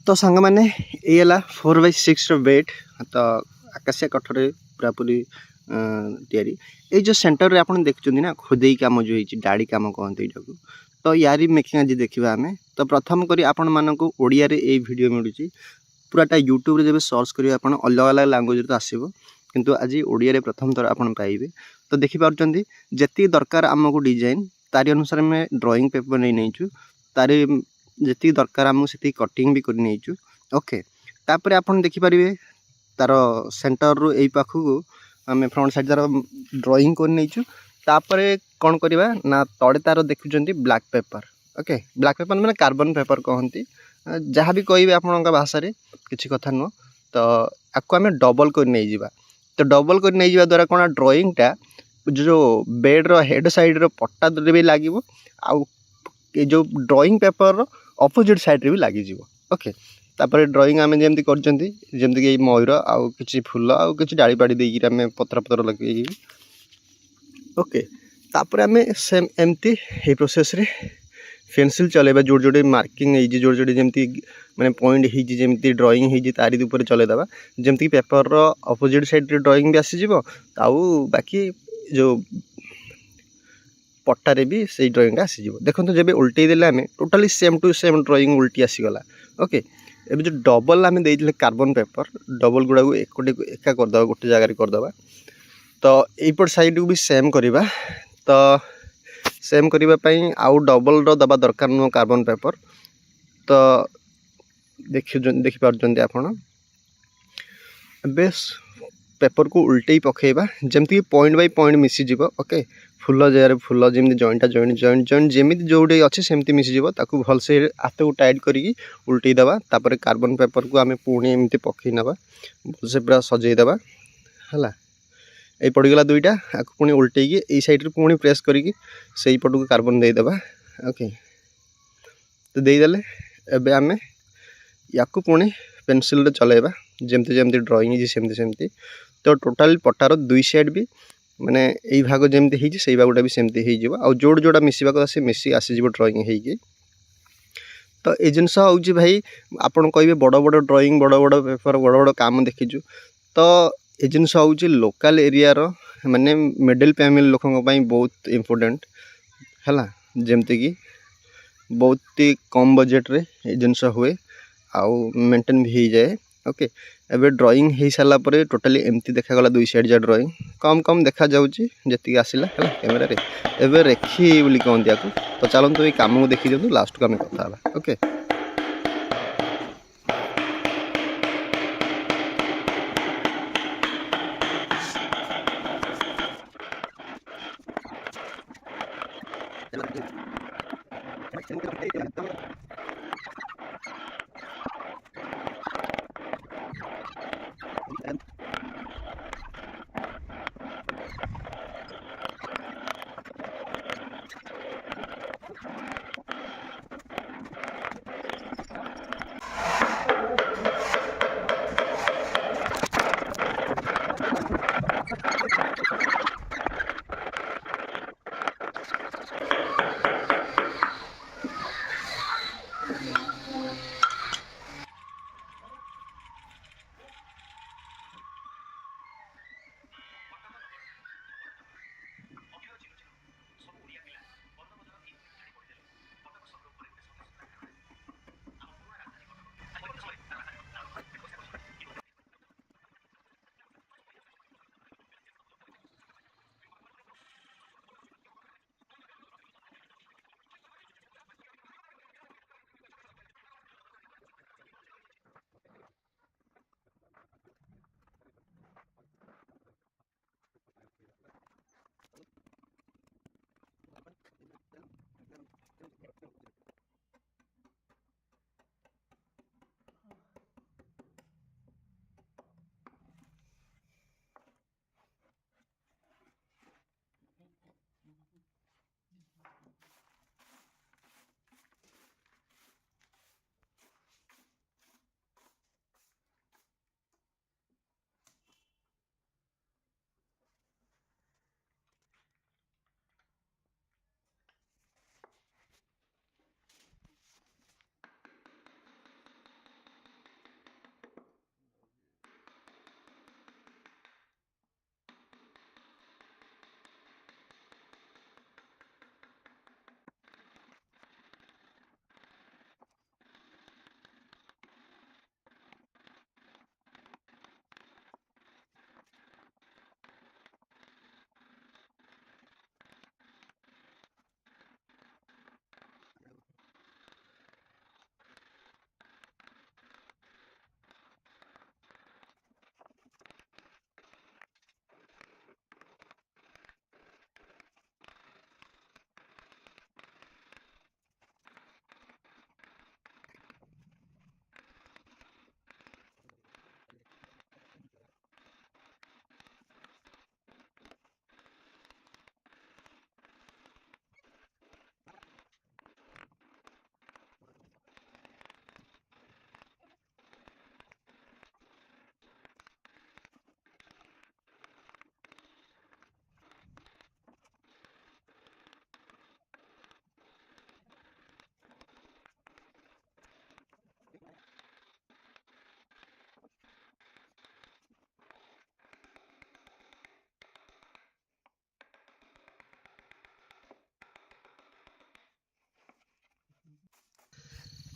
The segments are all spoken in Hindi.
तो सांग मैंने ये 4x6 बेड तो आकाशिया कठरे पूरा पूरी तैयारी ये जो सेंटर रे आपन देखुछन ना खुदेई काम जो होई डाड़ी काम कहते यहाँ तो यारी मेकिंग आज देखा आम तो प्रथम करी आपण मानक ओडिया रे ए वीडियो मिलूँ पूराटा यूट्यूब जब सर्च करेंगे आप अलग अलग लैंग्वेज तो आसो किंतु आज ओडिया रे प्रथम थर आप पाइबे तो देखिपुं जी दरकार आमको डिजाइन तारी अनुसार आम ड्राइंग पेपर नहीं नहींचु तारी जी दरकार आमको से कटिंग भी कर ओके तापर आप देखिपारे तार सेंटर रू यही पाखक आम फ्रंट साइड तार ड्राइंग कर तापर कौन करवा ना तड़े तार देखुं black paper okay black paper मैंने कार्बन पेपर कहती जहाँ भी कहे आपण भाषा किसी कथा नुह तो आपको आम डबल कर नहीं जावा तो डबल कर नहीं जावा द्वारा कौन ड्राइंगटा जो बेड रो हेड साइड रो पट्टा भी लगे आउ जो ड्राइंग पेपर अपोजिट साइड रे भी लगी ओके तापर ड्राइंग आम जमी करमती मयूर आउ कि फूल आउ कि डाड़ी पाड़ी देकी आम पत्र पत्र लगे ओके तापर आम सेम एमती ये प्रोसेस रे पेनसिल चलेबा जोड़ जोड़े मार्किंग है जोड़ जोड़े जमती माने पॉइंट होती ड्राइंग होती तारी ऊपर चलेदेवा जमती पेपर रो अपोजिट साइड रे ड्राइंग भी आसीज आउ बाकी जो पट्टारे भी से ड्राइंग आसीज देखो जब उल्टे देले आम totally same to same drawing उल्टी आसीगला ओके एबे जो डबल आम देइले कार्बन पेपर डबल गुड़ा को एका करदे गोटे जगार करदे तो यपट साइड को भी सेम करवा तो सेम करने आउ डबल रो दबा दरकार नुह कार्बन पेपर तो देखिपुं आपण बेस पेपर को उल्टे पकेबा जमती point by point Mrs okay full जगह फुल जमी जॉइंटा जॉइंट जॉइंट जॉइंट जमी जोड़े अच्छे सेमती मिसीज ताकू भलसे हाथ को टाइट करी उल्टे दबा तापर कार्बन पेपर को आम पुणी एमती पकई नवा भलसे पूरा सजेदेवा है ये पड़गला दुईटा आपको पुणी उल्टे ये साइड पुणी प्रेस करी से पट को कार्बन देदेवा ओके तो देदेले एबे आम या पुणी पेनसिल चलेबा जमती जमती ड्राइंग सेमती सेमती तो टोटाल पट्टार दुई साइड भी माने यही भाग जमती से भागटा भी सेमती हो जोड़ जोड़ा मिसवा को से मिसी आसीज ड्राइंग हो तो ये जिनस हूँ भाई आपड़ कहे बड़ बड़ ड्राइंग बड़ बड़ पेपर बड़ बड़ काम देखीचु तो ये जिनस हूँ लोकल एरिया रो माने मिडिल फैमिली लोकों बहुत इम्पोर्टेंट है जमती कि बहुत ही कम बजेट रे ये जिनस हुए आउ मेंटेन भी हो जाए ओके एबे ड्राइंग हो सारा पर टोटाली एमती देखागला दुई साइड जा ड्राइंग कम कम देखा जाऊँगी जी आसला है कैमेरा एबे रेखी बोली कहते आपको तो चलते ये कम को देखी दिखाँ लास्ट को आम कथा ओके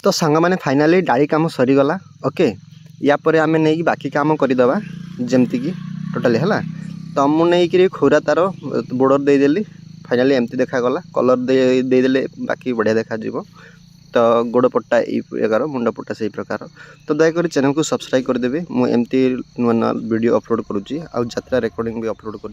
तो सांग मैंने फाइनाली डाड़ी काम सरीगला ओके या पर आम नहीं बाकी काम करदे जमती कि टोटाली है तो मुझे नहीं खुरा तार बॉर्डर देदेली फाइनाली एमती देखागला कलर देदेले बाकी बढ़िया देखा तो गोड़ पट्टा यही प्रकार मुंड पट्टा से प्रकार तो दयाकोरी चैनल को सब्सक्राइब करदेवे मुझे नुआ नुआ वीडियो अपलोड करुँची आ यात्रा रेकर्डिंग भी अपलोड कर।